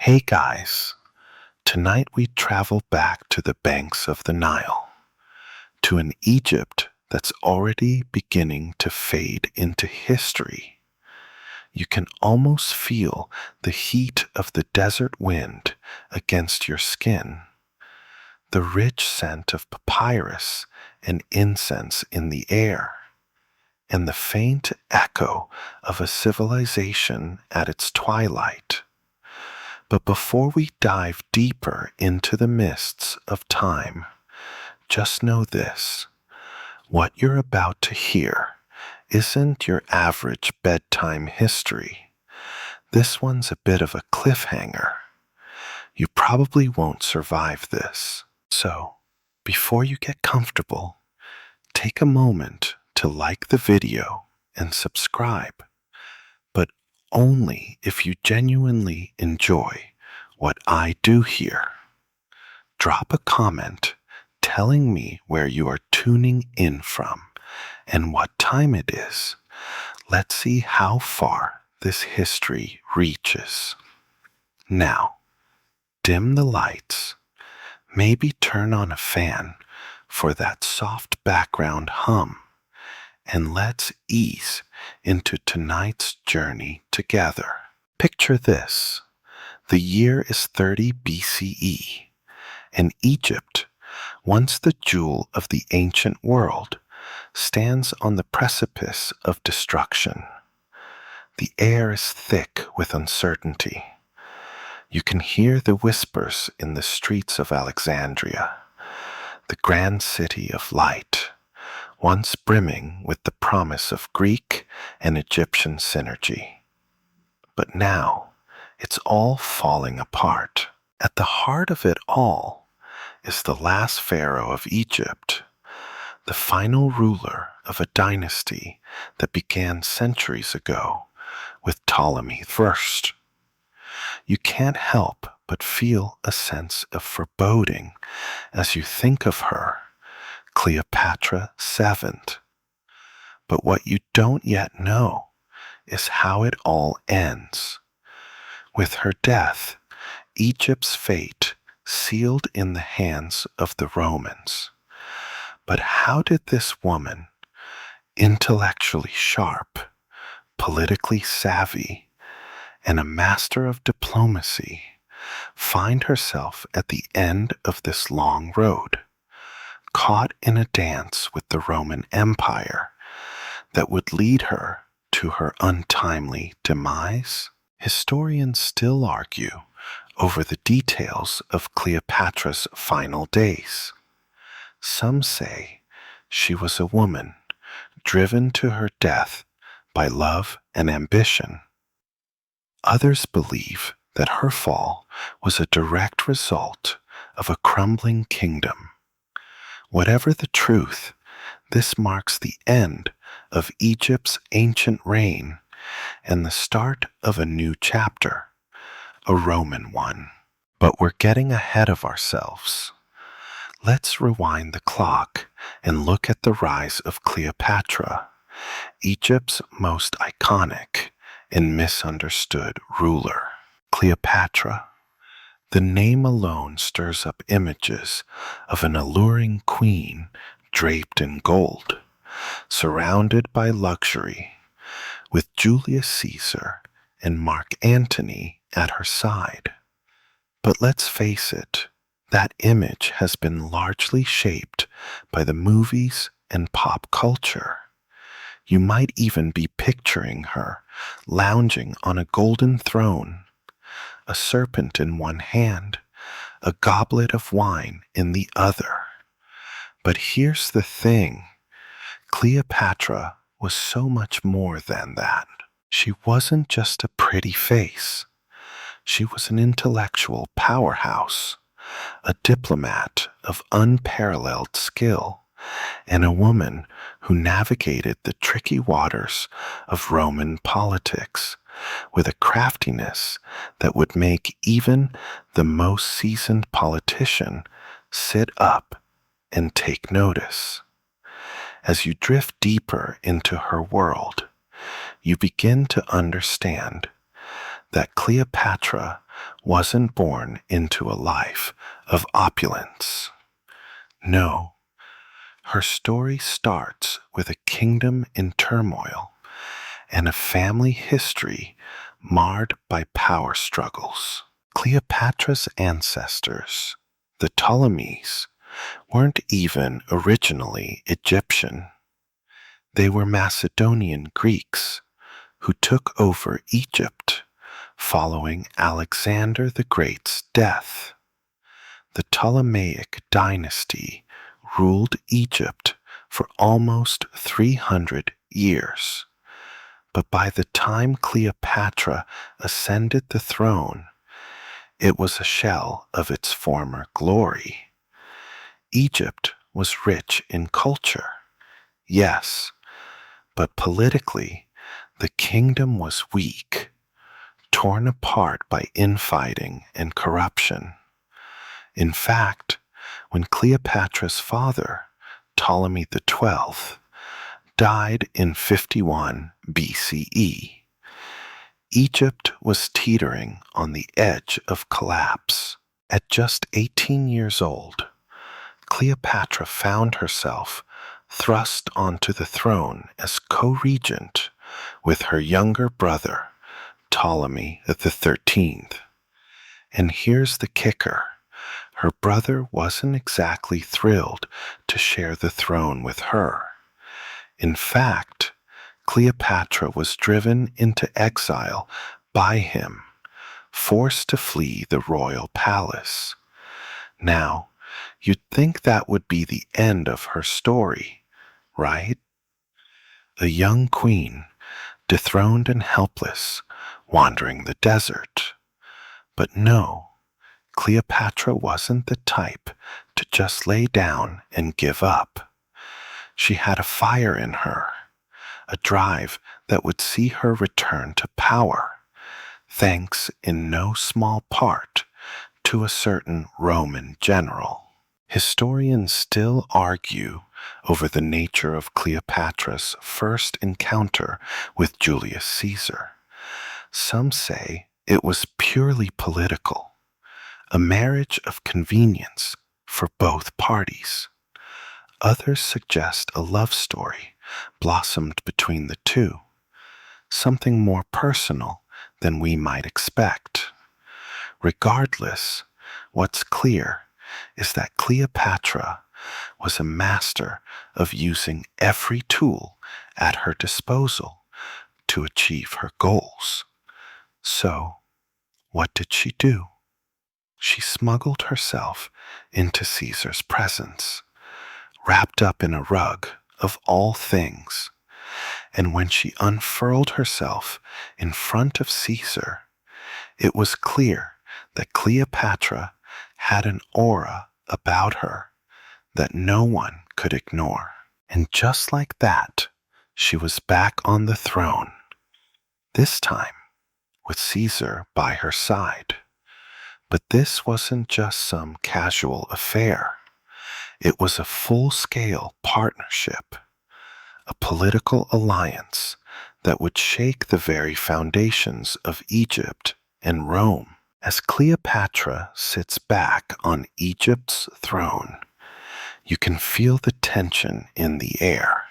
Hey guys, tonight we travel back to the banks of the Nile, to an Egypt that's already beginning to fade into history. You can almost feel the heat of the desert wind against your skin, the rich scent of papyrus and incense in the air, and the faint echo of a civilization at its twilight. But before we dive deeper into the mists of time, just know this: what you're about to hear isn't your average bedtime history. This one's a bit of a cliffhanger. You probably won't survive this. So, before you get comfortable, take a moment to like the video and subscribe, but only if you genuinely enjoy what I do here. Drop a comment telling me where you are tuning in from and what time it is. Let's see how far this history reaches. Now, dim the lights, maybe turn on a fan for that soft background hum, and let's ease into tonight's journey together. Picture this: the year is 30 BCE, and Egypt, once the jewel of the ancient world, stands on the precipice of destruction. The air is thick with uncertainty. You can hear the whispers in the streets of Alexandria, the grand city of light, once brimming with the promise of Greek and Egyptian synergy. But now, it's all falling apart. At the heart of it all is the last pharaoh of Egypt, the final ruler of a dynasty that began centuries ago with Ptolemy I. You can't help but feel a sense of foreboding as you think of her, Cleopatra VII. But what you don't yet know is how it all ends. With her death, Egypt's fate sealed in the hands of the Romans. But how did this woman, intellectually sharp, politically savvy, and a master of diplomacy, find herself at the end of this long road, caught in a dance with the Roman Empire that would lead her to her untimely demise? Historians still argue over the details of Cleopatra's final days. Some say she was a woman driven to her death by love and ambition. Others believe that her fall was a direct result of a crumbling kingdom. Whatever the truth, this marks the end of Egypt's ancient reign and the start of a new chapter, a Roman one. But we're getting ahead of ourselves. Let's rewind the clock and look at the rise of Cleopatra, Egypt's most iconic and misunderstood ruler. Cleopatra. The name alone stirs up images of an alluring queen draped in gold, surrounded by luxury, with Julius Caesar and Mark Antony at her side. But let's face it, that image has been largely shaped by the movies and pop culture. You might even be picturing her lounging on a golden throne, a serpent in one hand, a goblet of wine in the other. But here's the thing: Cleopatra was so much more than that. She wasn't just a pretty face. She was an intellectual powerhouse, a diplomat of unparalleled skill, and a woman who navigated the tricky waters of Roman politics with a craftiness that would make even the most seasoned politician sit up and take notice. As you drift deeper into her world, you begin to understand that Cleopatra wasn't born into a life of opulence. No, her story starts with a kingdom in turmoil and a family history marred by power struggles. Cleopatra's ancestors, the Ptolemies, weren't even originally Egyptian. They were Macedonian Greeks who took over Egypt following Alexander the Great's death. The Ptolemaic dynasty ruled Egypt for almost 300 years. But by the time Cleopatra ascended the throne, it was a shell of its former glory. Egypt was rich in culture, yes, but politically, the kingdom was weak, torn apart by infighting and corruption. In fact, when Cleopatra's father, Ptolemy XII, died in 51 BCE, Egypt was teetering on the edge of collapse. At just 18 years old, Cleopatra found herself thrust onto the throne as co-regent with her younger brother, Ptolemy XIII. And here's the kicker. Her brother wasn't exactly thrilled to share the throne with her. In fact, Cleopatra was driven into exile by him, forced to flee the royal palace. Now, you'd think that would be the end of her story, right? A young queen, dethroned and helpless, wandering the desert. But no, Cleopatra wasn't the type to just lay down and give up. She had a fire in her, a drive that would see her return to power, thanks in no small part to a certain Roman general. Historians still argue over the nature of Cleopatra's first encounter with Julius Caesar. Some say it was purely political, a marriage of convenience for both parties. Others suggest a love story blossomed between the two, something more personal than we might expect. Regardless, what's clear is that Cleopatra was a master of using every tool at her disposal to achieve her goals. So, what did she do? She smuggled herself into Caesar's presence, wrapped up in a rug of all things, and when she unfurled herself in front of Caesar, it was clear that Cleopatra had an aura about her that no one could ignore. And just like that, she was back on the throne, this time with Caesar by her side. But this wasn't just some casual affair. It was a full-scale partnership, a political alliance that would shake the very foundations of Egypt and Rome. As Cleopatra sits back on Egypt's throne, you can feel the tension in the air.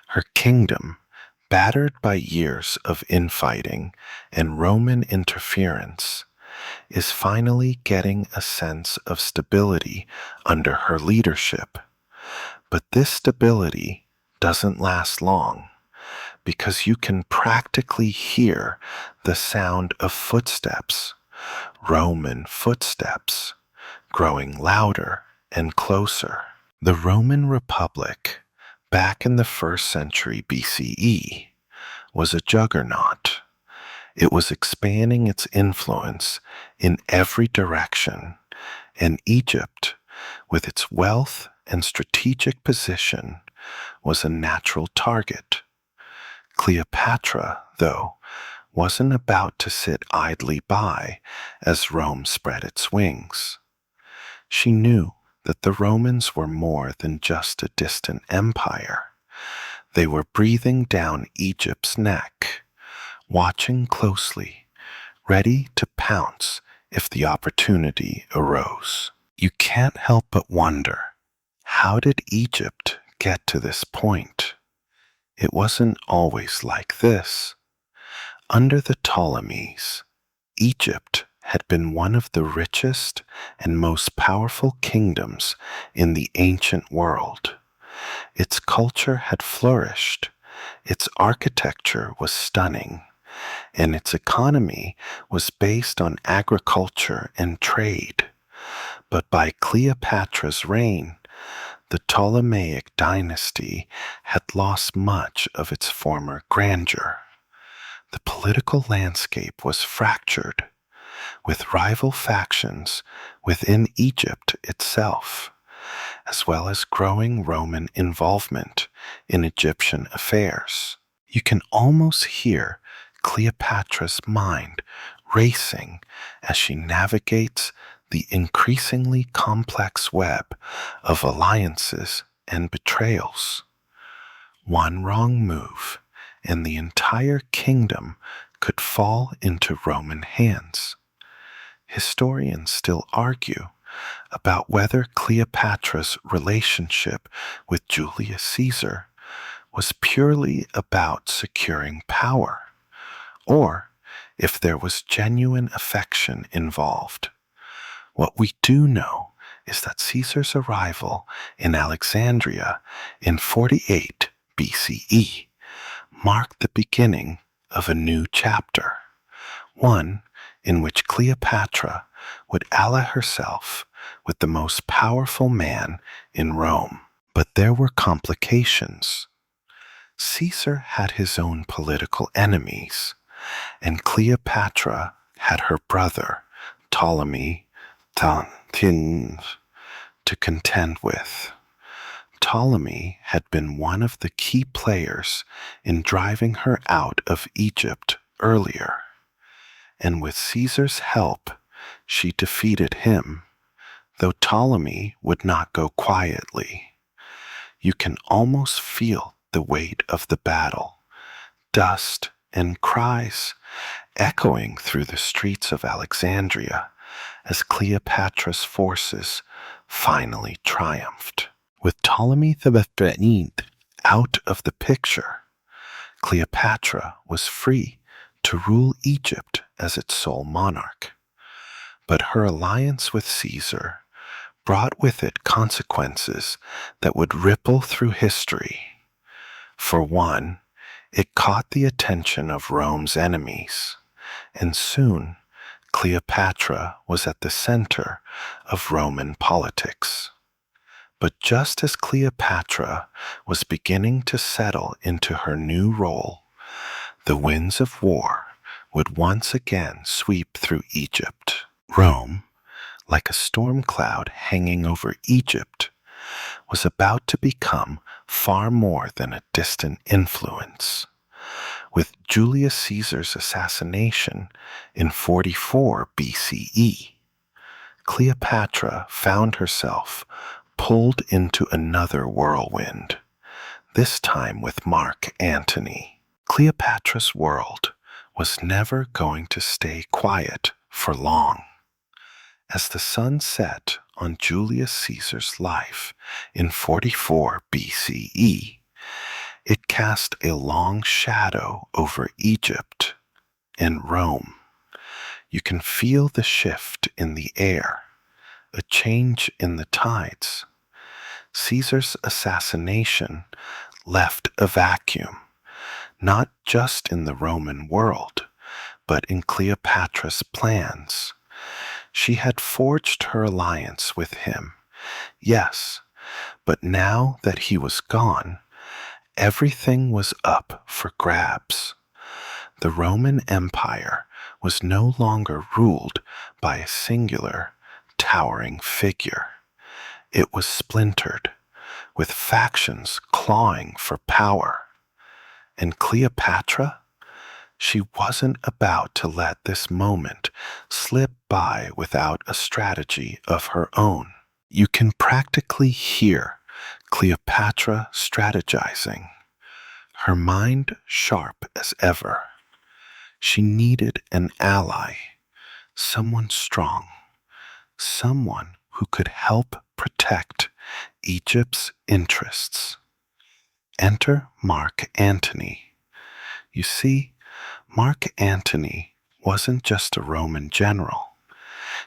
Her kingdom, battered by years of infighting and Roman interference, is finally getting a sense of stability under her leadership. But this stability doesn't last long, because you can practically hear the sound of footsteps, Roman footsteps, growing louder and closer. The Roman Republic, back in the 1st century BCE, was a juggernaut. It was expanding its influence in every direction, and Egypt, with its wealth and strategic position, was a natural target. Cleopatra, though, wasn't about to sit idly by as Rome spread its wings. She knew that the Romans were more than just a distant empire. They were breathing down Egypt's neck, watching closely, ready to pounce if the opportunity arose. You can't help but wonder, how did Egypt get to this point? It wasn't always like this. Under the Ptolemies, Egypt had been one of the richest and most powerful kingdoms in the ancient world. Its culture had flourished, its architecture was stunning, and its economy was based on agriculture and trade. But by Cleopatra's reign, the Ptolemaic dynasty had lost much of its former grandeur. The political landscape was fractured, with rival factions within Egypt itself, as well as growing Roman involvement in Egyptian affairs. You can almost hear Cleopatra's mind racing as she navigates the increasingly complex web of alliances and betrayals. One wrong move, and the entire kingdom could fall into Roman hands. Historians still argue about whether Cleopatra's relationship with Julius Caesar was purely about securing power, or if there was genuine affection involved. What we do know is that Caesar's arrival in Alexandria in 48 BCE marked the beginning of a new chapter, one in which Cleopatra would ally herself with the most powerful man in Rome. But there were complications. Caesar had his own political enemies, and Cleopatra had her brother, Ptolemy to contend with. Ptolemy had been one of the key players in driving her out of Egypt earlier, and with Caesar's help, she defeated him, though Ptolemy would not go quietly. You can almost feel the weight of the battle, dust and cries echoing through the streets of Alexandria as Cleopatra's forces finally triumphed. With Ptolemy the out of the picture, Cleopatra was free to rule Egypt as its sole monarch. But her alliance with Caesar brought with it consequences that would ripple through history. For one, it caught the attention of Rome's enemies, and soon Cleopatra was at the center of Roman politics. But just as Cleopatra was beginning to settle into her new role, the winds of war would once again sweep through Egypt. Rome, like a storm cloud hanging over Egypt, was about to become far more than a distant influence. With Julius Caesar's assassination in 44 BCE, Cleopatra found herself pulled into another whirlwind, this time with Mark Antony. Cleopatra's world was never going to stay quiet for long. As the sun set on Julius Caesar's life in 44 BCE, it cast a long shadow over Egypt and Rome. You can feel the shift in the air, a change in the tides. Caesar's assassination left a vacuum, not just in the Roman world, but in Cleopatra's plans. She had forged her alliance with him, yes, but now that he was gone, everything was up for grabs. The Roman Empire was no longer ruled by a singular, towering figure. It was splintered, with factions clawing for power. And Cleopatra? She wasn't about to let this moment slip by without a strategy of her own. You can practically hear Cleopatra strategizing, her mind sharp as ever. She needed an ally, someone strong, someone who could help protect Egypt's interests. Enter Mark Antony. You see, Mark Antony wasn't just a Roman general.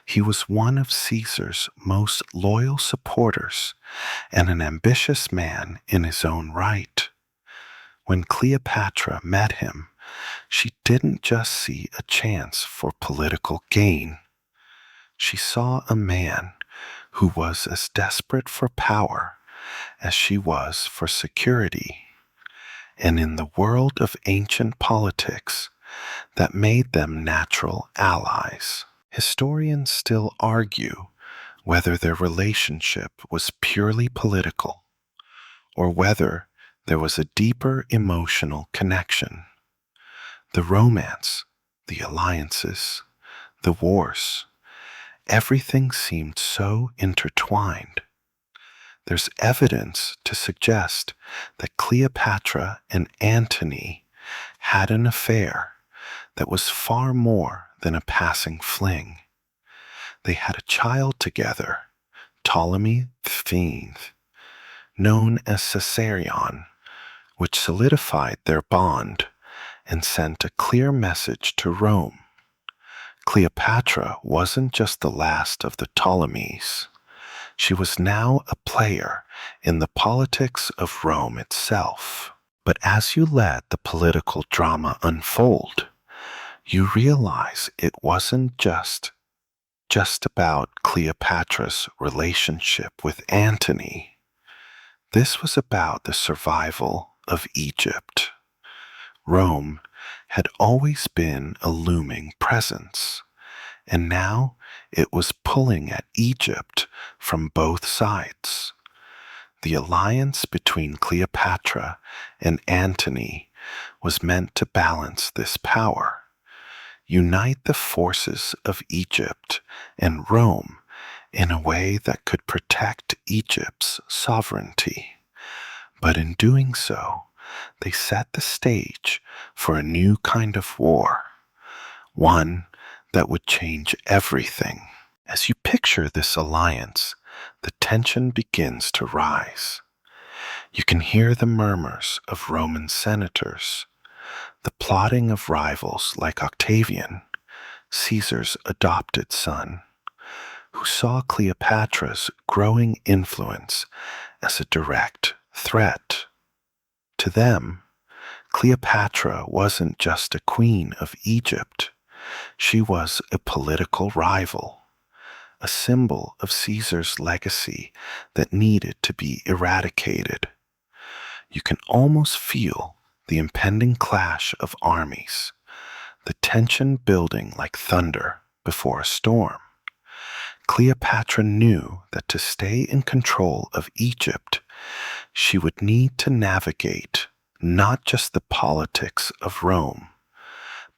He was one of Caesar's most loyal supporters and an ambitious man in his own right. When Cleopatra met him, she didn't just see a chance for political gain. She saw a man who was as desperate for power as she was for security. And in the world of ancient politics, that made them natural allies. Historians still argue whether their relationship was purely political or whether there was a deeper emotional connection. The romance, the alliances, the wars, everything seemed so intertwined. There's evidence to suggest that Cleopatra and Antony had an affair that was far more than a passing fling. They had a child together, Ptolemy V, known as Caesarion, which solidified their bond and sent a clear message to Rome. Cleopatra wasn't just the last of the Ptolemies. She was now a player in the politics of Rome itself. But as you let the political drama unfold, you realize it wasn't just about Cleopatra's relationship with Antony. This was about the survival of Egypt. Rome had always been a looming presence, and now it was pulling at Egypt from both sides. The alliance between Cleopatra and Antony was meant to balance this power, unite the forces of Egypt and Rome in a way that could protect Egypt's sovereignty. But in doing so, they set the stage for a new kind of war, one that would change everything. As you picture this alliance, the tension begins to rise. You can hear the murmurs of Roman senators, the plotting of rivals like Octavian, Caesar's adopted son, who saw Cleopatra's growing influence as a direct threat. To them, Cleopatra wasn't just a queen of Egypt. She was a political rival, a symbol of Caesar's legacy that needed to be eradicated. You can almost feel the impending clash of armies, the tension building like thunder before a storm. Cleopatra knew that to stay in control of Egypt, she would need to navigate not just the politics of Rome,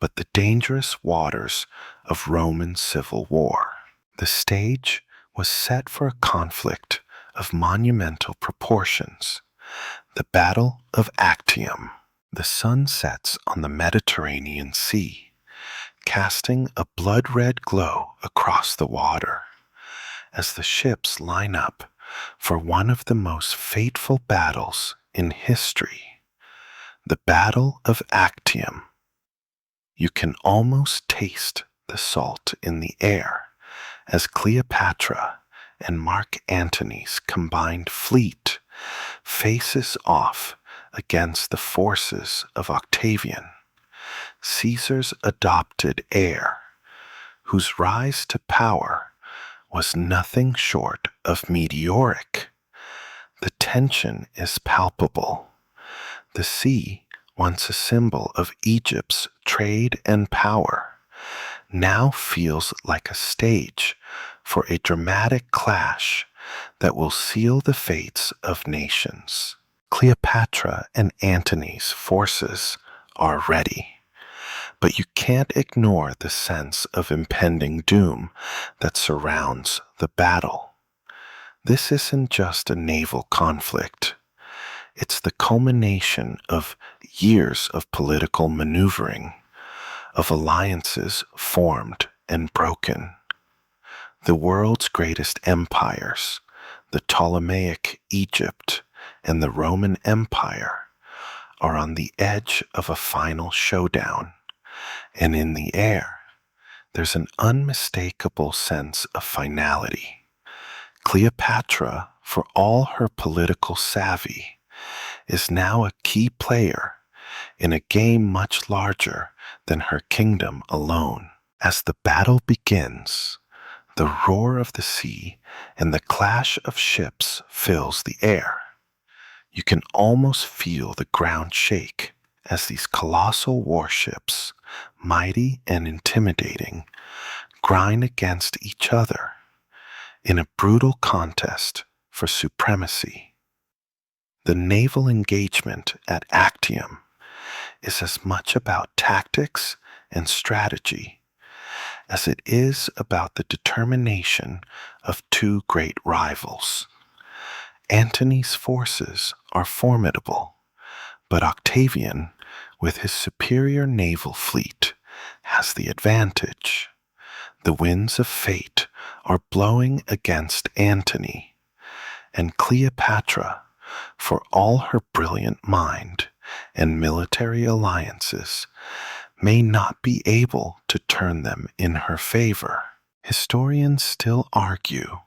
but the dangerous waters of Roman civil war. The stage was set for a conflict of monumental proportions, the Battle of Actium. The sun sets on the Mediterranean Sea, casting a blood-red glow across the water as the ships line up for one of the most fateful battles in history, the Battle of Actium. You can almost taste the salt in the air as Cleopatra and Mark Antony's combined fleet faces off against the forces of Octavian, Caesar's adopted heir, whose rise to power was nothing short of meteoric. The tension is palpable. The sea, once a symbol of Egypt's trade and power, now feels like a stage for a dramatic clash that will seal the fates of nations. Cleopatra and Antony's forces are ready, but you can't ignore the sense of impending doom that surrounds the battle. This isn't just a naval conflict. It's the culmination of years of political maneuvering, of alliances formed and broken. The world's greatest empires, the Ptolemaic Egypt and the Roman Empire, are on the edge of a final showdown, and in the air, there's an unmistakable sense of finality. Cleopatra, for all her political savvy, is now a key player in a game much larger than her kingdom alone. As the battle begins, the roar of the sea and the clash of ships fills the air. You can almost feel the ground shake as these colossal warships, mighty and intimidating, grind against each other in a brutal contest for supremacy. The naval engagement at Actium is as much about tactics and strategy as it is about the determination of two great rivals. Antony's forces are formidable, but Octavian, with his superior naval fleet, has the advantage. The winds of fate are blowing against Antony, and Cleopatra, for all her brilliant mind and military alliances, may not be able to turn them in her favor. Historians still argue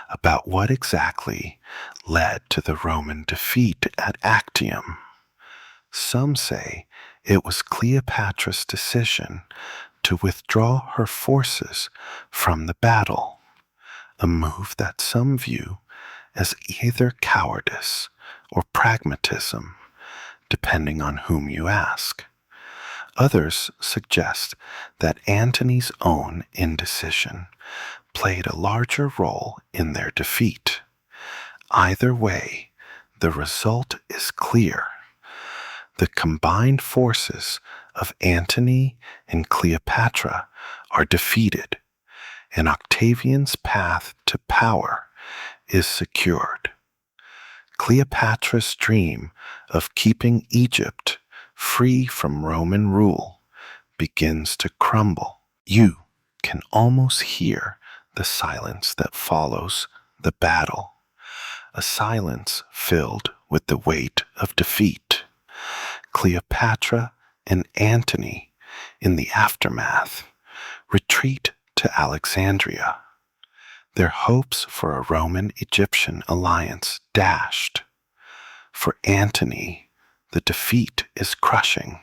about what exactly led to the Roman defeat at Actium. Some say it was Cleopatra's decision to withdraw her forces from the battle, a move that some view as either cowardice or pragmatism, depending on whom you ask. Others suggest that Antony's own indecision played a larger role in their defeat. Either way, the result is clear. The combined forces of Antony and Cleopatra are defeated, and Octavian's path to power is secured. Cleopatra's dream of keeping Egypt free from Roman rule begins to crumble. You can almost hear the silence that follows the battle, a silence filled with the weight of defeat. Cleopatra and Antony, in the aftermath, retreat to Alexandria, their hopes for a Roman-Egyptian alliance dashed. For Antony, the defeat is crushing,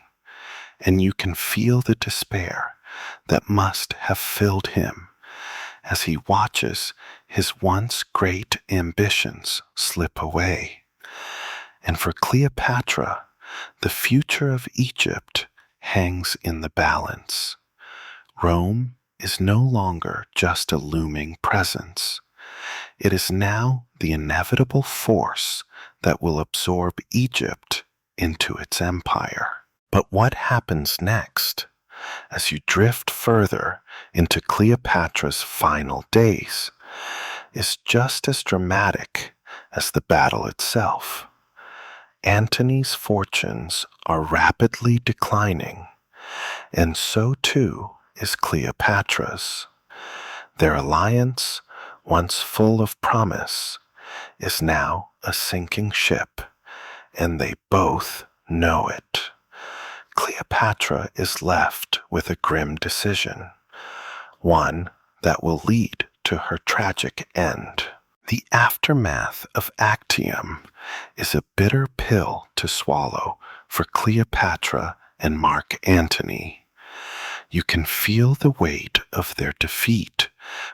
and you can feel the despair that must have filled him as he watches his once great ambitions slip away. And for Cleopatra, the future of Egypt hangs in the balance. Rome is no longer just a looming presence. It is now the inevitable force that will absorb Egypt into its empire. But what happens next as you drift further into Cleopatra's final days is just as dramatic as the battle itself. Antony's fortunes are rapidly declining, and so too is Cleopatra's. Their alliance, once full of promise, is now a sinking ship, and they both know it. Cleopatra is left with a grim decision, one that will lead to her tragic end. The aftermath of Actium is a bitter pill to swallow for Cleopatra and Mark Antony. You can feel the weight of their defeat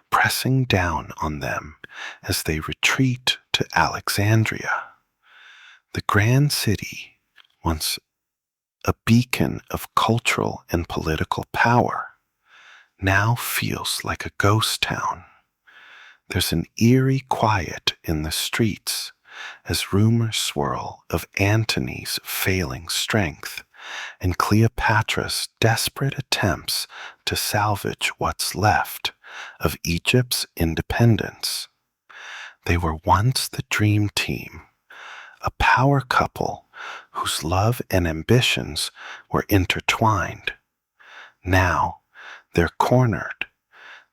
pressing down on them as they retreat to Alexandria. The grand city, once a beacon of cultural and political power, now feels like a ghost town. There's an eerie quiet in the streets as rumors swirl of Antony's failing strength and Cleopatra's desperate attempts to salvage what's left of Egypt's independence. They were once the dream team, a power couple whose love and ambitions were intertwined. Now they're cornered,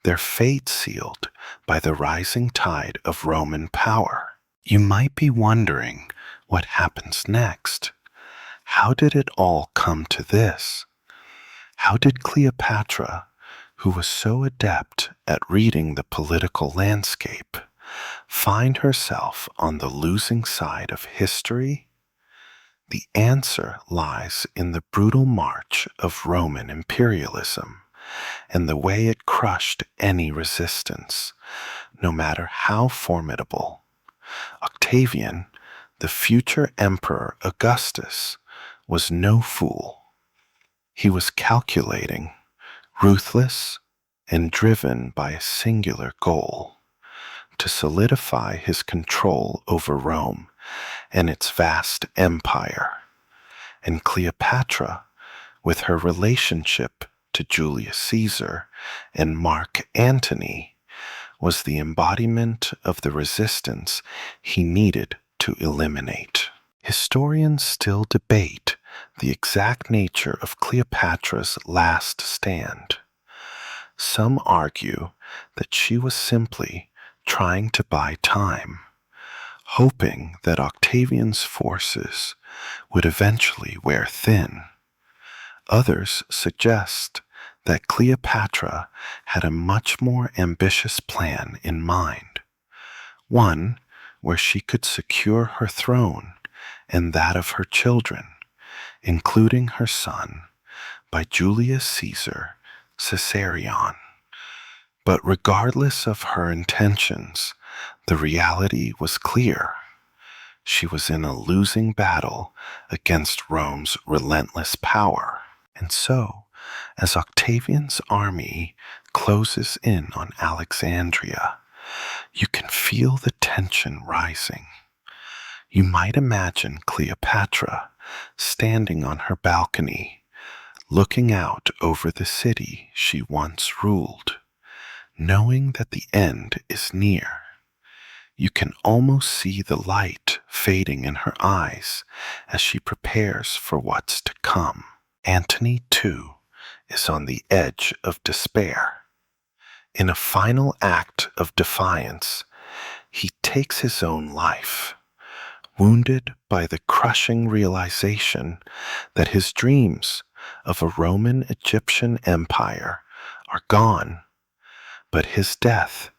their fate sealed by the rising tide of Roman power. You might be wondering what happens next. How did it all come to this? How did Cleopatra, who was so adept at reading the political landscape, find herself on the losing side of history? The answer lies in the brutal march of Roman imperialism and the way it crushed any resistance, no matter how formidable. Octavian, the future Emperor Augustus, was no fool. He was calculating, ruthless, and driven by a singular goal: to solidify his control over Rome and its vast empire. And Cleopatra, with her relationship to Julius Caesar and Mark Antony, was the embodiment of the resistance he needed to eliminate. Historians still debate the exact nature of Cleopatra's last stand. Some argue that she was simply trying to buy time, hoping that Octavian's forces would eventually wear thin. Others suggest that Cleopatra had a much more ambitious plan in mind, one where she could secure her throne and that of her children, including her son, by Julius Caesar Caesarion. But regardless of her intentions, the reality was clear. She was in a losing battle against Rome's relentless power. And so, as Octavian's army closes in on Alexandria, you can feel the tension rising. You might imagine Cleopatra standing on her balcony, looking out over the city she once ruled, knowing that the end is near. You can almost see the light fading in her eyes as she prepares for what's to come. Antony, too, is on the edge of despair. In a final act of defiance, he takes his own life, wounded by the crushing realization that his dreams of a Roman-Egyptian empire are gone. But his death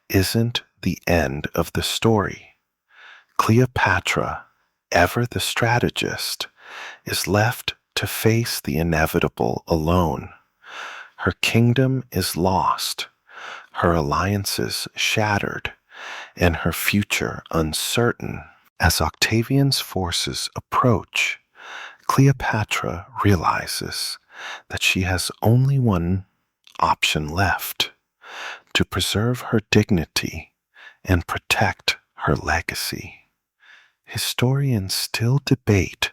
isn't the end of the story. Cleopatra, ever the strategist, is left to face the inevitable alone. Her kingdom is lost, her alliances shattered, and her future uncertain. As Octavian's forces approach, Cleopatra realizes that she has only one option left: to preserve her dignity and protect her legacy. Historians still debate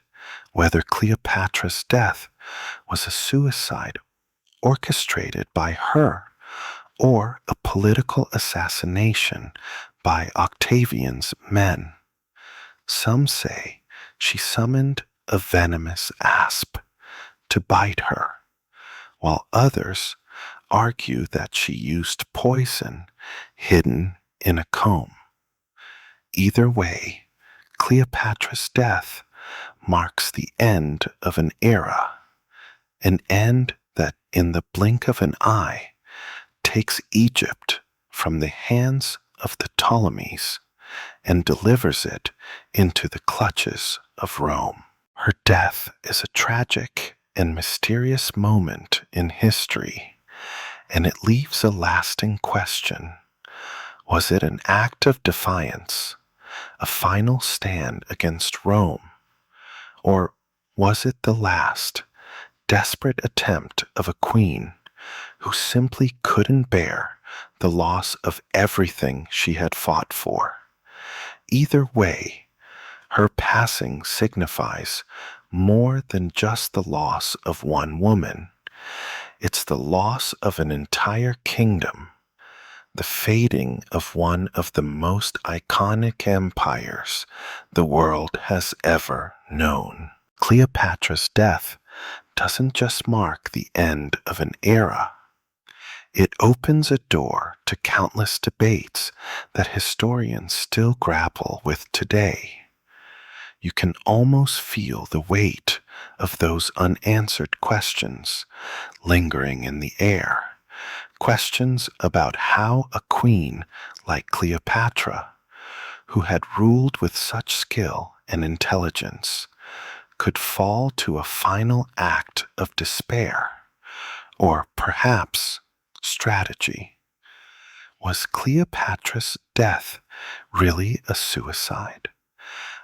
whether Cleopatra's death was a suicide orchestrated by her or a political assassination by Octavian's men. Some say she summoned a venomous asp to bite her, while others argue that she used poison hidden in a comb. Either way, Cleopatra's death marks the end of an era, an end that in the blink of an eye takes Egypt from the hands of the Ptolemies and delivers it into the clutches of Rome. Her death is a tragic and mysterious moment in history, and it leaves a lasting question. Was it an act of defiance, a final stand against Rome, or was it the last, desperate attempt of a queen who simply couldn't bear the loss of everything she had fought for? Either way, her passing signifies more than just the loss of one woman. It's the loss of an entire kingdom, the fading of one of the most iconic empires the world has ever known. Cleopatra's death doesn't just mark the end of an era. It opens a door to countless debates that historians still grapple with today. You can almost feel the weight of those unanswered questions lingering in the air. Questions about how a queen like Cleopatra, who had ruled with such skill and intelligence, could fall to a final act of despair, or perhaps strategy. Was Cleopatra's death really a suicide?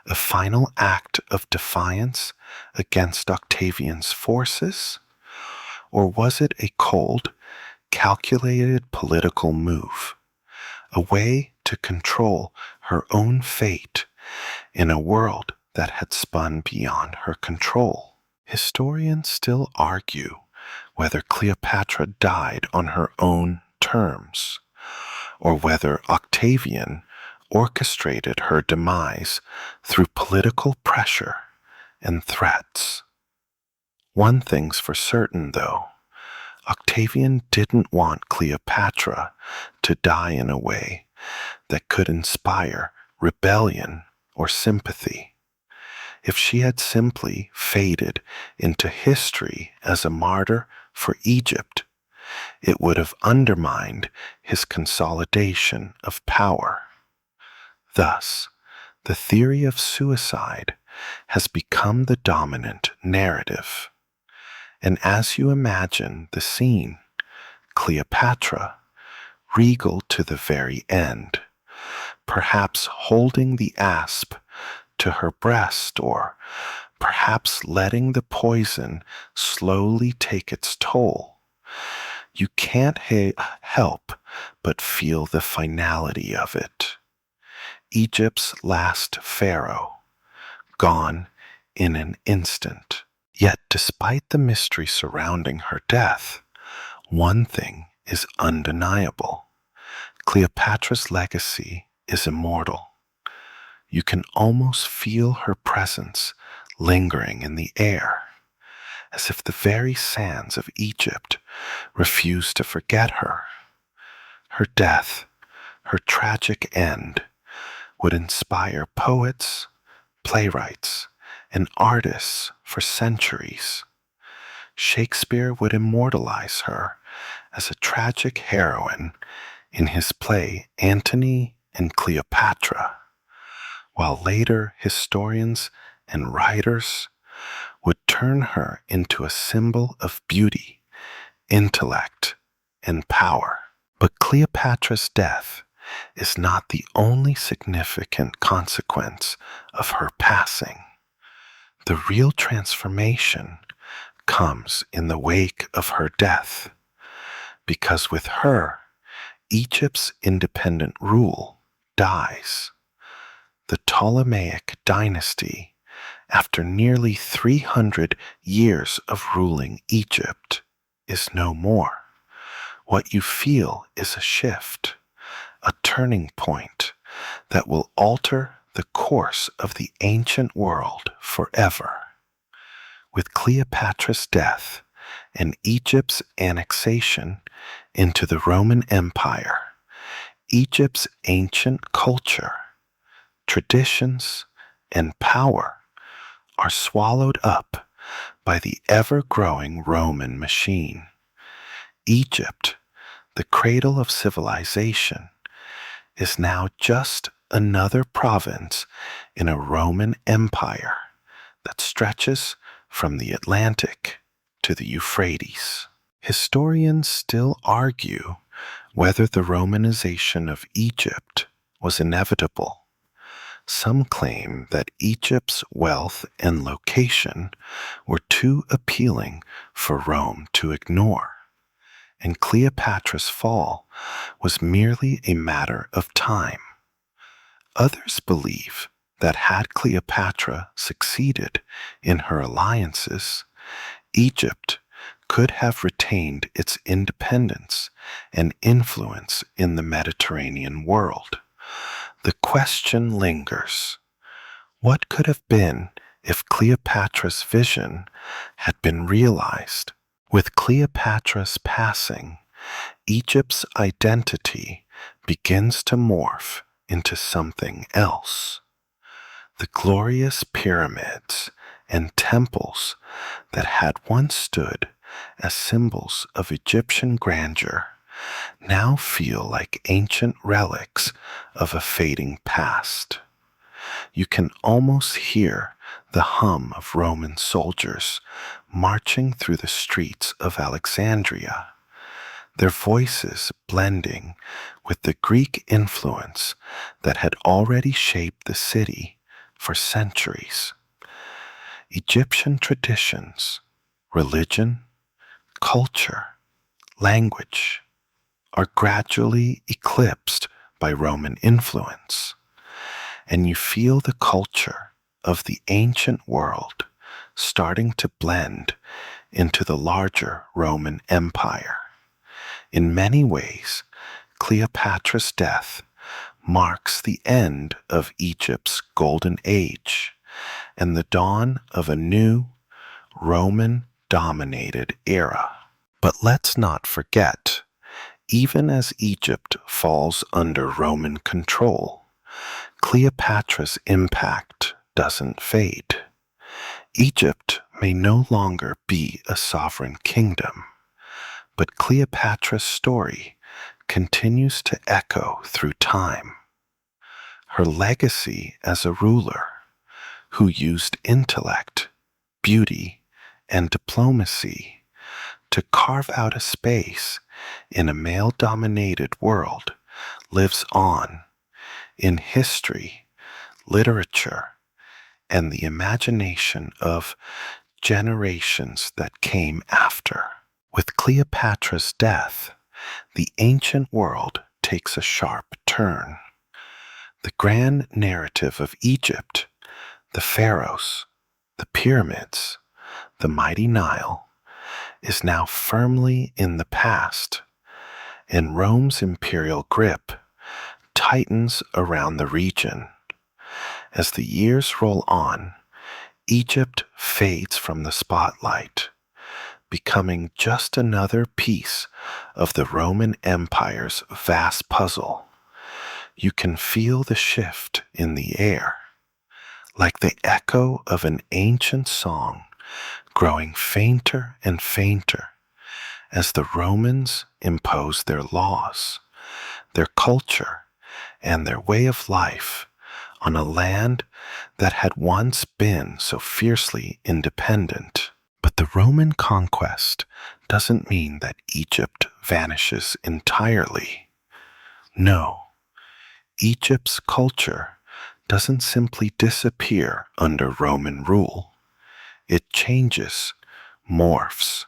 A final act of defiance against Octavian's forces? Or was it a cold, calculated political move, a way to control her own fate in a world that had spun beyond her control? Historians still argue whether Cleopatra died on her own terms, or whether Octavian orchestrated her demise through political pressure and threats. One thing's for certain, though. Octavian didn't want Cleopatra to die in a way that could inspire rebellion or sympathy. If she had simply faded into history as a martyr for Egypt, it would have undermined his consolidation of power. Thus, the theory of suicide has become the dominant narrative. And as you imagine the scene, Cleopatra, regal to the very end, perhaps holding the asp to her breast, or perhaps letting the poison slowly take its toll, you can't help but feel the finality of it. Egypt's last pharaoh, gone in an instant. Yet despite the mystery surrounding her death, one thing is undeniable. Cleopatra's legacy is immortal. You can almost feel her presence lingering in the air, as if the very sands of Egypt refuse to forget her. Her death, her tragic end, would inspire poets, playwrights, and artists for centuries. Shakespeare would immortalize her as a tragic heroine in his play Antony and Cleopatra, while later historians and writers would turn her into a symbol of beauty, intellect, and power. But Cleopatra's death is not the only significant consequence of her passing. The real transformation comes in the wake of her death, because with her, Egypt's independent rule dies. The Ptolemaic dynasty, after nearly 300 years of ruling Egypt, is no more. What you feel is a shift, a turning point that will alter the course of the ancient world forever. With Cleopatra's death and Egypt's annexation into the Roman Empire, Egypt's ancient culture, traditions, and power are swallowed up by the ever-growing Roman machine. Egypt, the cradle of civilization, is now just another province in a Roman Empire that stretches from the Atlantic to the Euphrates. Historians still argue whether the Romanization of Egypt was inevitable. Some claim that Egypt's wealth and location were too appealing for Rome to ignore, and Cleopatra's fall was merely a matter of time. Others believe that had Cleopatra succeeded in her alliances, Egypt could have retained its independence and influence in the Mediterranean world. The question lingers: what could have been if Cleopatra's vision had been realized. With Cleopatra's passing, Egypt's identity begins to morph into something else. The glorious pyramids and temples that had once stood as symbols of Egyptian grandeur now feel like ancient relics of a fading past. You can almost hear the hum of Roman soldiers marching through the streets of Alexandria, their voices blending with the Greek influence that had already shaped the city for centuries. Egyptian traditions, religion, culture, language are gradually eclipsed by Roman influence, and you feel the culture of the ancient world starting to blend into the larger Roman Empire. In many ways, Cleopatra's death marks the end of Egypt's golden age and the dawn of a new Roman-dominated era. But let's not forget, even as Egypt falls under Roman control, Cleopatra's impact doesn't fade. Egypt may no longer be a sovereign kingdom, but Cleopatra's story continues to echo through time. Her legacy as a ruler who used intellect, beauty, and diplomacy to carve out a space in a male-dominated world lives on in history, literature, and the imagination of generations that came after. With Cleopatra's death, the ancient world takes a sharp turn. The grand narrative of Egypt, the pharaohs, the pyramids, the mighty Nile, is now firmly in the past, and Rome's imperial grip tightens around the region. As the years roll on, Egypt fades from the spotlight, becoming just another piece of the Roman Empire's vast puzzle. You can feel the shift in the air, like the echo of an ancient song growing fainter and fainter as the Romans impose their laws, their culture, and their way of life on a land that had once been so fiercely independent. But the Roman conquest doesn't mean that Egypt vanishes entirely. No, Egypt's culture doesn't simply disappear under Roman rule. It changes, morphs,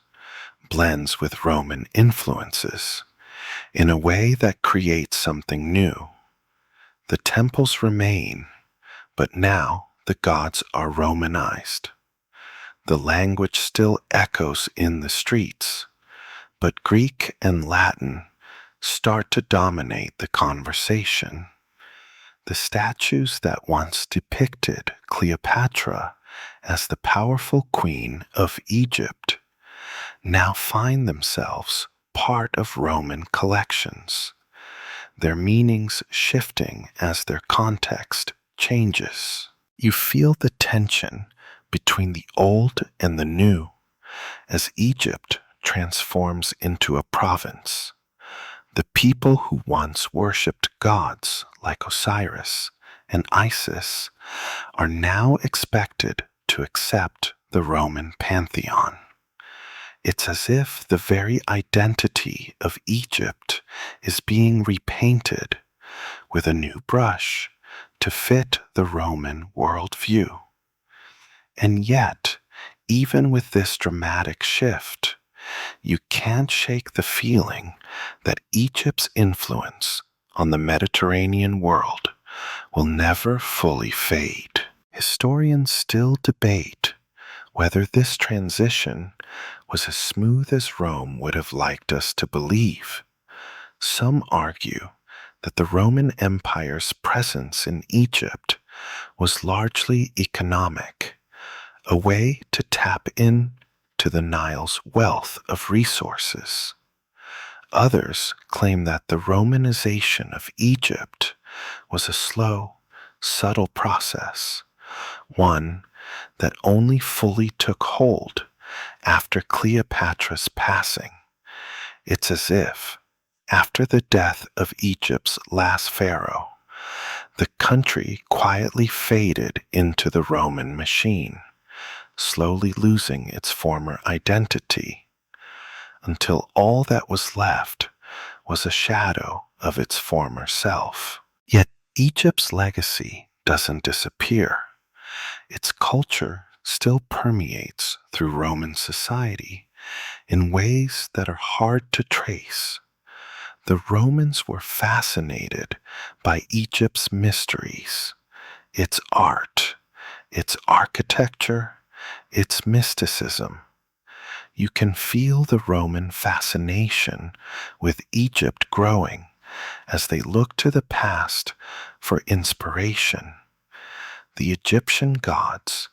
blends with Roman influences in a way that creates something new. The temples remain, but now the gods are Romanized. The language still echoes in the streets, but Greek and Latin start to dominate the conversation. The statues that once depicted Cleopatra as the powerful queen of Egypt now find themselves part of Roman collections, their meanings shifting as their context changes. You feel the tension between the old and the new as Egypt transforms into a province. The people who once worshipped gods like Osiris and Isis are now expected to accept the Roman pantheon. It's as if the very identity of Egypt is being repainted with a new brush to fit the Roman worldview. And yet, even with this dramatic shift, you can't shake the feeling that Egypt's influence on the Mediterranean world will never fully fade. Historians still debate whether this transition was as smooth as Rome would have liked us to believe. Some argue that the Roman Empire's presence in Egypt was largely economic, a way to tap in to the Nile's wealth of resources. Others claim that the Romanization of Egypt was a slow, subtle process, one that only fully took hold after Cleopatra's passing. It's as if, after the death of Egypt's last pharaoh, the country quietly faded into the Roman machine, slowly losing its former identity, until all that was left was a shadow of its former self. Yet Egypt's legacy doesn't disappear. Its culture still permeates through Roman society in ways that are hard to trace. The Romans were fascinated by Egypt's mysteries, its art, its architecture, its mysticism. You can feel the Roman fascination with Egypt growing as they look to the past for inspiration. The Egyptian gods,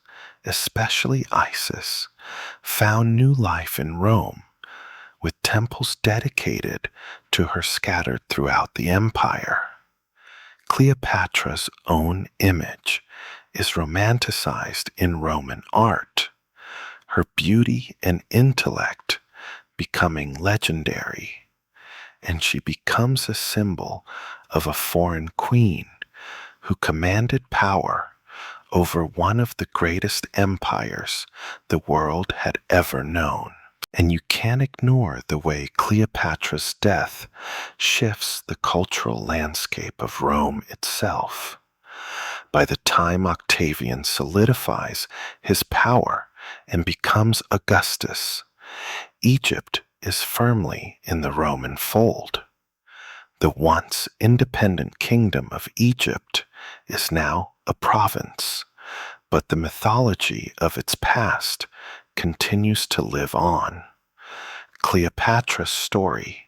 especially Isis, found new life in Rome, with temples dedicated to her scattered throughout the empire. Cleopatra's own image is romanticized in Roman art, her beauty and intellect becoming legendary, and she becomes a symbol of a foreign queen who commanded power over one of the greatest empires the world had ever known. And you can't ignore the way Cleopatra's death shifts the cultural landscape of Rome itself. By the time Octavian solidifies his power and becomes Augustus, Egypt is firmly in the Roman fold. The once independent kingdom of Egypt is now a province, but the mythology of its past continues to live on. Cleopatra's story,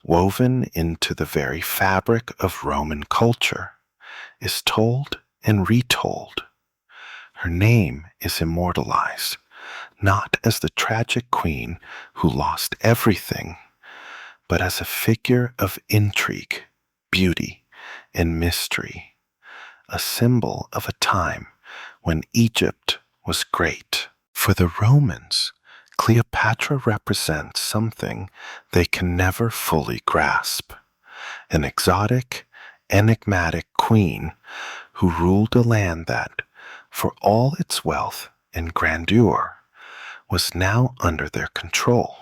woven into the very fabric of Roman culture, is told and retold. Her name is immortalized, not as the tragic queen who lost everything, but as a figure of intrigue, beauty, and mystery, a symbol of a time when Egypt was great. For the Romans, Cleopatra represents something they can never fully grasp, an exotic, enigmatic queen who ruled a land that, for all its wealth and grandeur, was now under their control.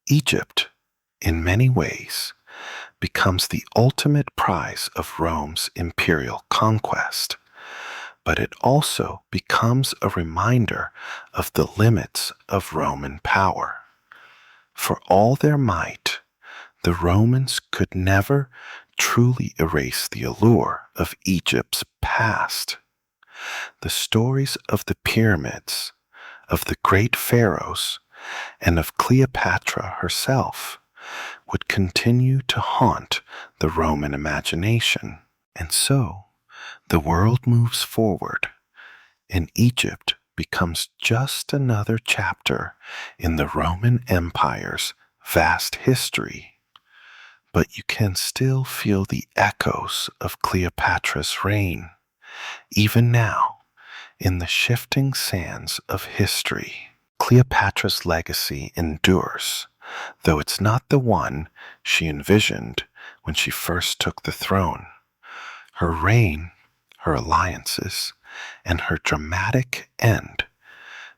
Egypt, in many ways, becomes the ultimate prize of Rome's imperial conquest, but it also becomes a reminder of the limits of Roman power. For all their might, the Romans could never truly erase the allure of Egypt's past. The stories of the pyramids, of the great pharaohs, and of Cleopatra herself would continue to haunt the Roman imagination. And so, the world moves forward, and Egypt becomes just another chapter in the Roman Empire's vast history. But you can still feel the echoes of Cleopatra's reign, even now, in the shifting sands of history. Cleopatra's legacy endures, though it's not the one she envisioned when she first took the throne. Her reign, her alliances, and her dramatic end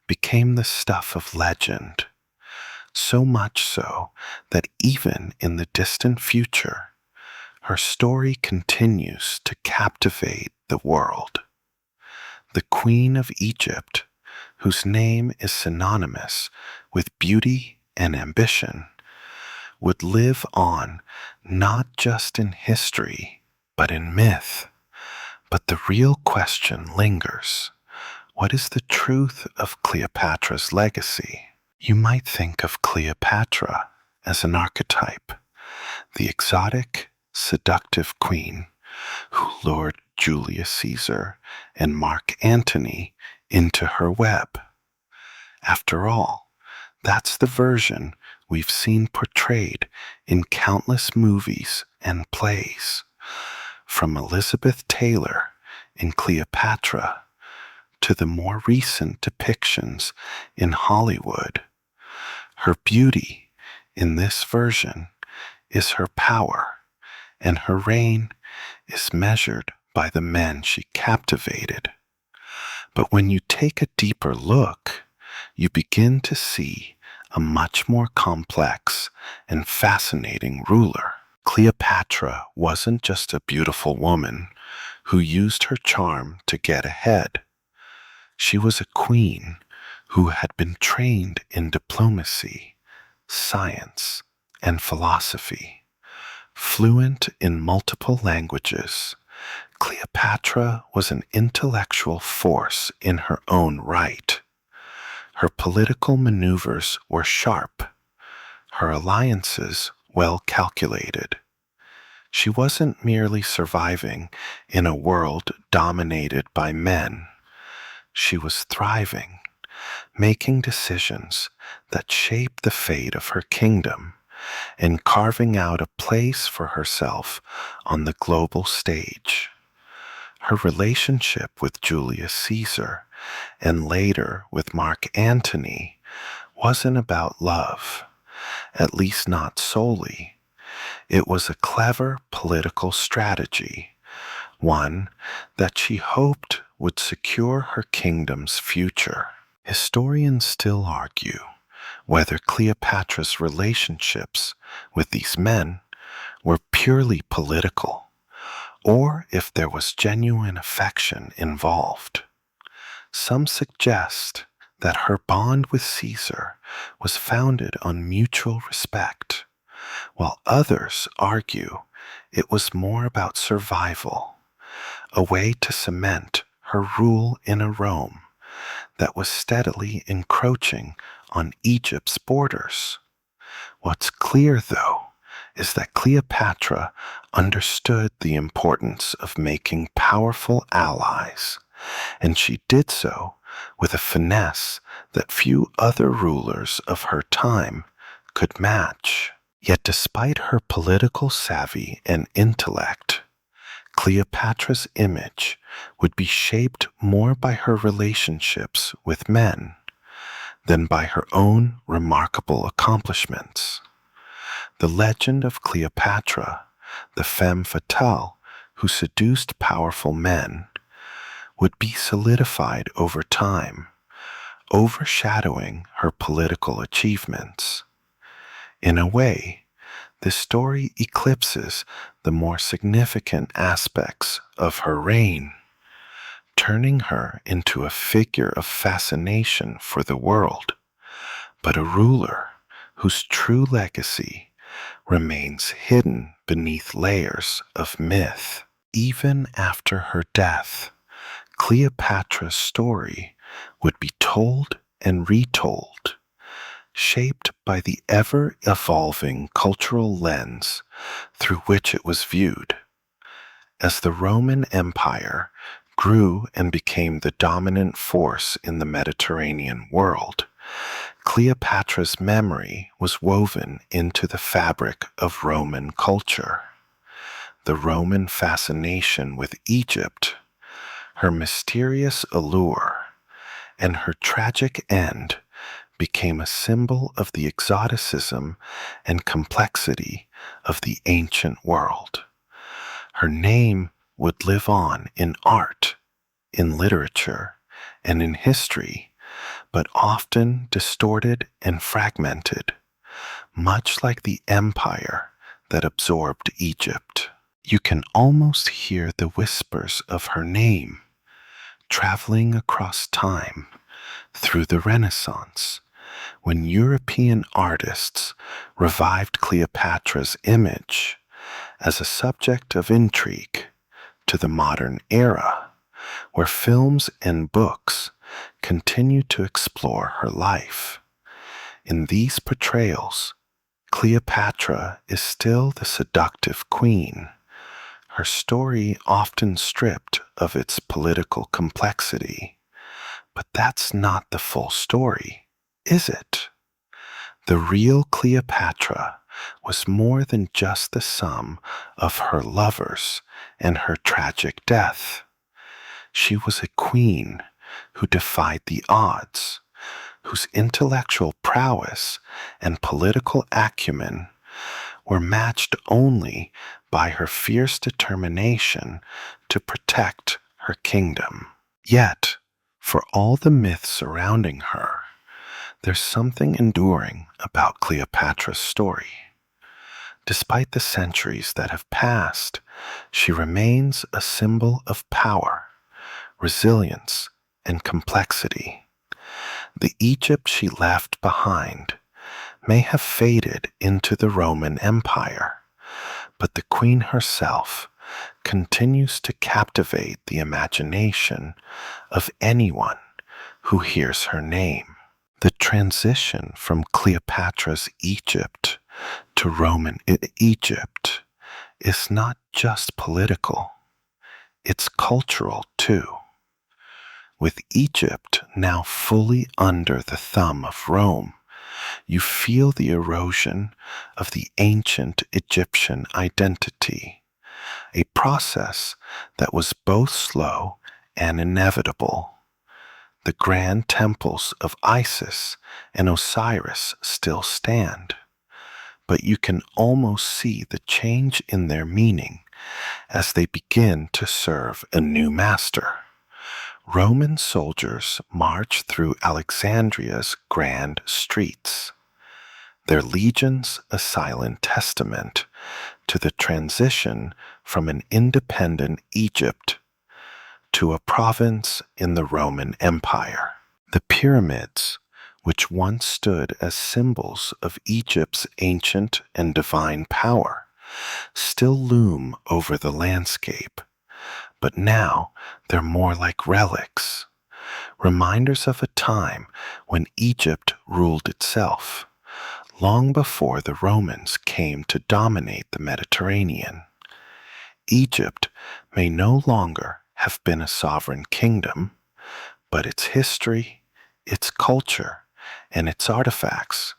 became the stuff of legend, so much so that even in the distant future, her story continues to captivate the world. The Queen of Egypt, whose name is synonymous with beauty and ambition, would live on not just in history, but in myth. But the real question lingers. What is the truth of Cleopatra's legacy? You might think of Cleopatra as an archetype, the exotic, seductive queen who lured Julius Caesar and Mark Antony into her web. After all, that's the version we've seen portrayed in countless movies and plays, from Elizabeth Taylor in Cleopatra to the more recent depictions in Hollywood. Her beauty in this version is her power, and her reign is measured by the men she captivated. But when you take a deeper look, you begin to see a much more complex and fascinating ruler. Cleopatra wasn't just a beautiful woman who used her charm to get ahead. She was a queen who had been trained in diplomacy, science, and philosophy. Fluent in multiple languages, Cleopatra was an intellectual force in her own right. Her political maneuvers were sharp, her alliances well calculated. She wasn't merely surviving in a world dominated by men. She was thriving, making decisions that shaped the fate of her kingdom and carving out a place for herself on the global stage. Her relationship with Julius Caesar and later with Mark Antony wasn't about love, at least not solely. It was a clever political strategy, one that she hoped would secure her kingdom's future. Historians still argue whether Cleopatra's relationships with these men were purely political, or if there was genuine affection involved. Some suggest that her bond with Caesar was founded on mutual respect, while others argue it was more about survival, a way to cement her rule in a Rome that was steadily encroaching on Egypt's borders. What's clear, though, is that Cleopatra understood the importance of making powerful allies, and she did so with a finesse that few other rulers of her time could match. Yet despite her political savvy and intellect, Cleopatra's image would be shaped more by her relationships with men than by her own remarkable accomplishments. The legend of Cleopatra, the femme fatale who seduced powerful men, would be solidified over time, overshadowing her political achievements. In a way, this story eclipses the more significant aspects of her reign, turning her into a figure of fascination for the world, but a ruler whose true legacy remains hidden beneath layers of myth. Even after her death, Cleopatra's story would be told and retold, shaped by the ever-evolving cultural lens through which it was viewed. As the Roman Empire grew and became the dominant force in the Mediterranean world, Cleopatra's memory was woven into the fabric of Roman culture. The Roman fascination with Egypt, her mysterious allure, and her tragic end became a symbol of the exoticism and complexity of the ancient world. Her name would live on in art, in literature, and in history, but often distorted and fragmented, much like the empire that absorbed Egypt. You can almost hear the whispers of her name traveling across time through the Renaissance, when European artists revived Cleopatra's image as a subject of intrigue, to the modern era, where films and books continue to explore her life. In these portrayals, Cleopatra is still the seductive queen, her story often stripped of its political complexity, But that's not the full story, is it? The real Cleopatra was more than just the sum of her lovers and her tragic death. She was a queen who defied the odds, whose intellectual prowess and political acumen were matched only by her fierce determination to protect her kingdom. Yet, for all the myths surrounding her, there's something enduring about Cleopatra's story. Despite the centuries that have passed, she remains a symbol of power, resilience, and complexity. The Egypt she left behind may have faded into the Roman Empire, but the queen herself continues to captivate the imagination of anyone who hears her name. The transition from Cleopatra's Egypt to Roman Egypt is not just political, it's cultural too. With Egypt now fully under the thumb of Rome, you feel the erosion of the ancient Egyptian identity, a process that was both slow and inevitable. The grand temples of Isis and Osiris still stand, but you can almost see the change in their meaning as they begin to serve a new master. Roman soldiers march through Alexandria's grand streets, their legions a silent testament to the transition from an independent Egypt to a province in the Roman Empire. The pyramids, which once stood as symbols of Egypt's ancient and divine power, still loom over the landscape, but now they're more like relics, reminders of a time when Egypt ruled itself, long before the Romans came to dominate the Mediterranean. Egypt may no longer have been a sovereign kingdom, but its history, its culture, and its artifacts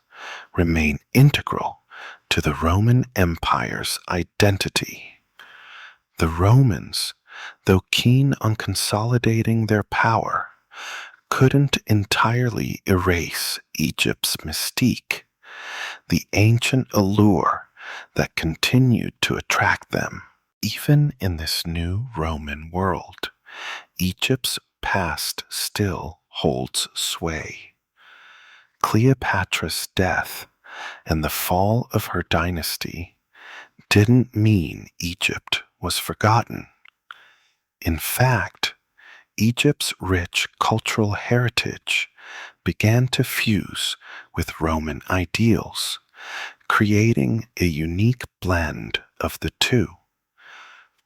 remain integral to the Roman Empire's identity. The Romans, though keen on consolidating their power, couldn't entirely erase Egypt's mystique, the ancient allure that continued to attract them. Even in this new Roman world, Egypt's past still holds sway. Cleopatra's death and the fall of her dynasty didn't mean Egypt was forgotten. In fact, Egypt's rich cultural heritage began to fuse with Roman ideals, creating a unique blend of the two.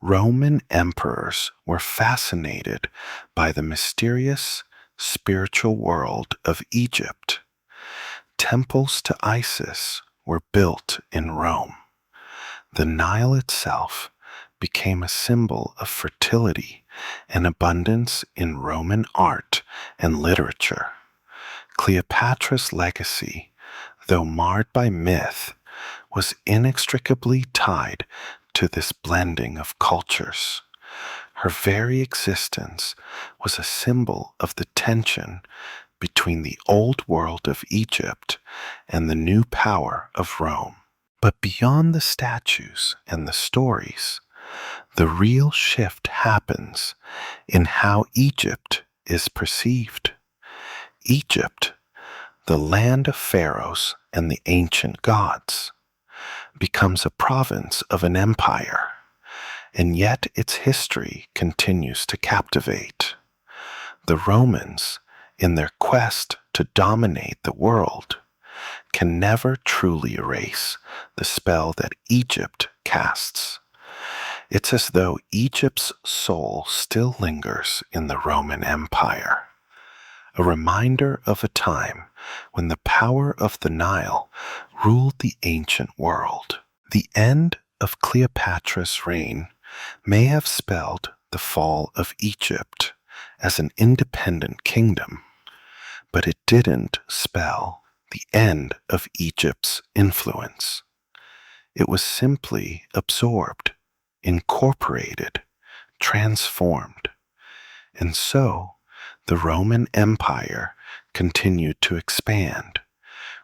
Roman emperors were fascinated by the mysterious, spiritual world of Egypt. Temples to Isis were built in Rome. The Nile itself became a symbol of fertility and abundance in Roman art and literature. Cleopatra's legacy, though marred by myth, was inextricably tied to this blending of cultures. Her very existence was a symbol of the tension between the old world of Egypt and the new power of Rome. But beyond the statues and the stories, the real shift happens in how Egypt is perceived. Egypt, the land of pharaohs and the ancient gods, becomes a province of an empire, and yet its history continues to captivate. The Romans, in their quest to dominate the world, can never truly erase the spell that Egypt casts. It's as though Egypt's soul still lingers in the Roman Empire, a reminder of a time when the power of the Nile ruled the ancient world. The end of Cleopatra's reign may have spelled the fall of Egypt as an independent kingdom, but it didn't spell the end of Egypt's influence. It was simply absorbed, incorporated, transformed. And so the Roman Empire continued to expand,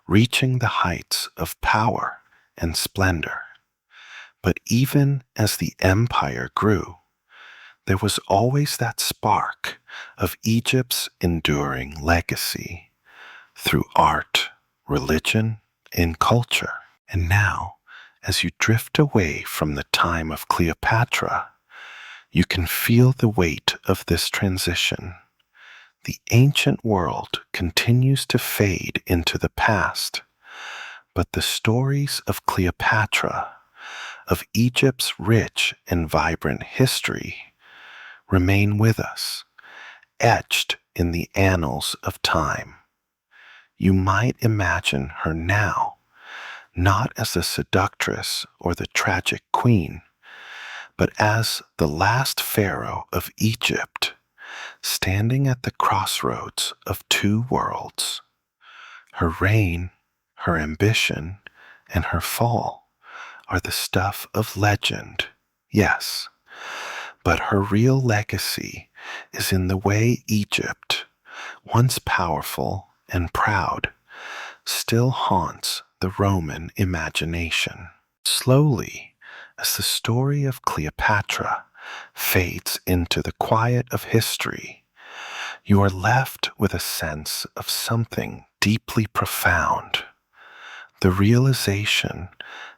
reaching the heights of power and splendor. But even as the empire grew, there was always that spark of Egypt's enduring legacy through art, religion, and culture. And now, as you drift away from the time of Cleopatra, you can feel the weight of this transition. The ancient world continues to fade into the past, but the stories of Cleopatra, of Egypt's rich and vibrant history, remain with us, etched in the annals of time. You might imagine her now, not as the seductress or the tragic queen, but as the last pharaoh of Egypt, standing at the crossroads of two worlds. Her reign, her ambition, and her fall are the stuff of legend, yes, but her real legacy is in the way Egypt, once powerful and proud, still haunts the Roman imagination. Slowly, as the story of Cleopatra fades into the quiet of history, you are left with a sense of something deeply profound, the realization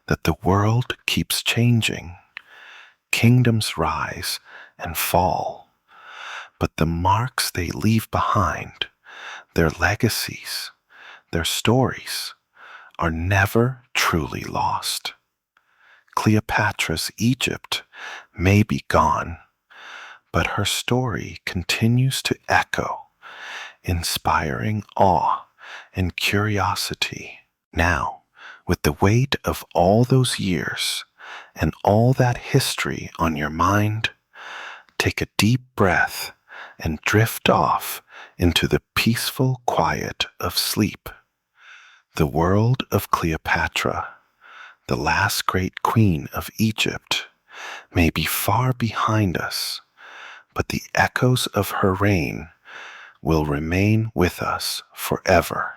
that the world keeps changing, kingdoms rise and fall, but the marks they leave behind, their legacies, their stories, are never truly lost. Cleopatra's Egypt may be gone, but her story continues to echo, inspiring awe and curiosity. Now, with the weight of all those years and all that history on your mind, take a deep breath and drift off into the peaceful quiet of sleep. The world of Cleopatra, the last great queen of Egypt, may be far behind us, but the echoes of her reign will remain with us forever.